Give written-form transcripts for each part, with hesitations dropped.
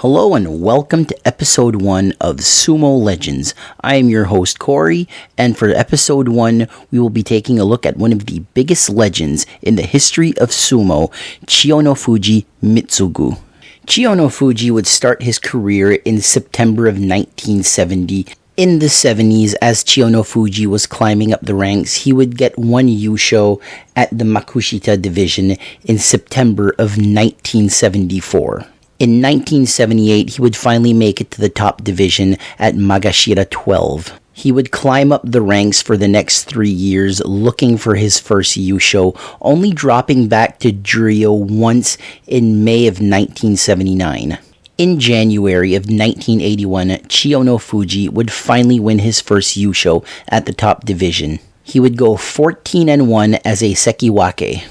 Hello and welcome to episode 1 of Sumo Legends. I am your host Corey, and for episode 1, we will be taking a look at one of the biggest legends in the history of sumo, Chiyonofuji Mitsugu. Chiyonofuji would start his career in September of 1970. In the 70s, as Chiyonofuji was climbing up the ranks, he would get one Yusho at the Makushita division in September of 1974. In 1978, he would finally make it to the top division at Magashira 12. He would climb up the ranks for the next 3 years looking for his first Yusho, only dropping back to Juryo once in May of 1979. In January of 1981, Chiyonofuji would finally win his first Yusho at the top division. He would go 14-1 as a Sekiwake.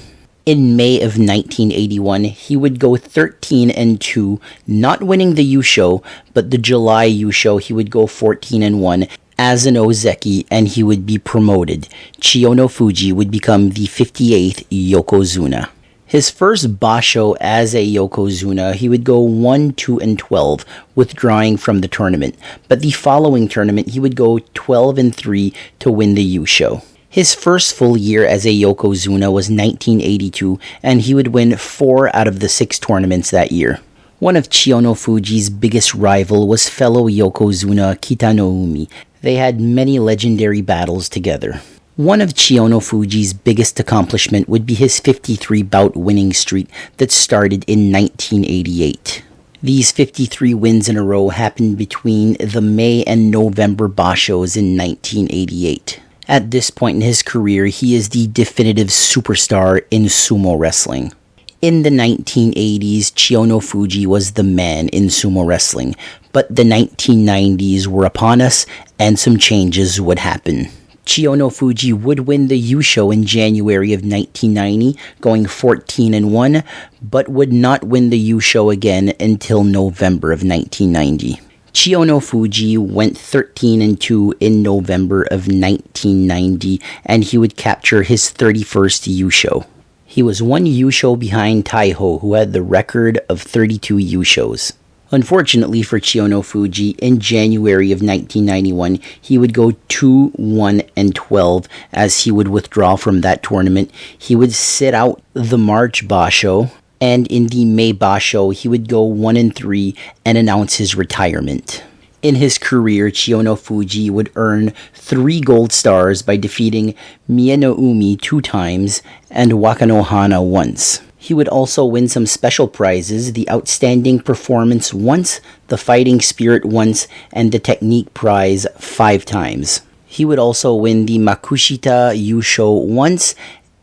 In May of 1981, he would go 13-2, not winning the Yusho, but the July Yusho he would go 14-1 as an Ozeki, and he would be promoted. Chiyonofuji would become the 58th Yokozuna. His first basho as a Yokozuna, he would go 1-2-12, withdrawing from the tournament, but the following tournament he would go 12-3 to win the Yusho. His first full year as a Yokozuna was 1982, and he would win 4 out of the 6 tournaments that year. One of Chiyonofuji's biggest rival was fellow Yokozuna Kitanoumi. They had many legendary battles together. One of Chiyonofuji's biggest accomplishment would be his 53-bout winning streak that started in 1988. These 53 wins in a row happened between the May and November bashos in 1988. At this point in his career, he is the definitive superstar in sumo wrestling. In the 1980s, Chiyonofuji was the man in sumo wrestling, but the 1990s were upon us and some changes would happen. Chiyonofuji would win the Yusho in January of 1990, going 14-1, but would not win the Yusho again until November of 1990. Chiyonofuji went 13-2 in November of 1990, and he would capture his 31st Yusho. He was one Yusho behind Taiho, who had the record of 32 Yushos. Unfortunately for Chiyonofuji, in January of 1991, he would go 2-1-12 as he would withdraw from that tournament. He would sit out the March basho, and in the May basho, he would go 1-3 and announce his retirement. In his career, Chiyonofuji would earn 3 gold stars by defeating Miyanoumi 2 times and Wakanohana once. He would also win some special prizes, the Outstanding Performance once, the Fighting Spirit once, and the Technique Prize 5 times. He would also win the Makushita Yusho once,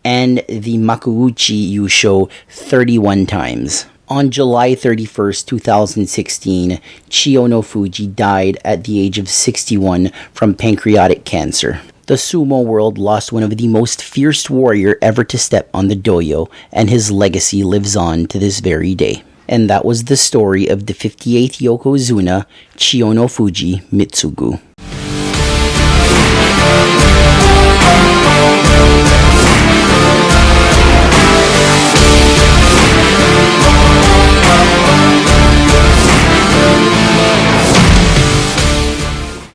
and the Makuuchi Yusho 31 times. On July 31st, 2016, Chiyonofuji died at the age of 61 from pancreatic cancer. The sumo world lost one of the most fierce warrior ever to step on the doyo, and his legacy lives on to this very day. And that was the story of the 58th Yokozuna, Chiyonofuji Mitsugu.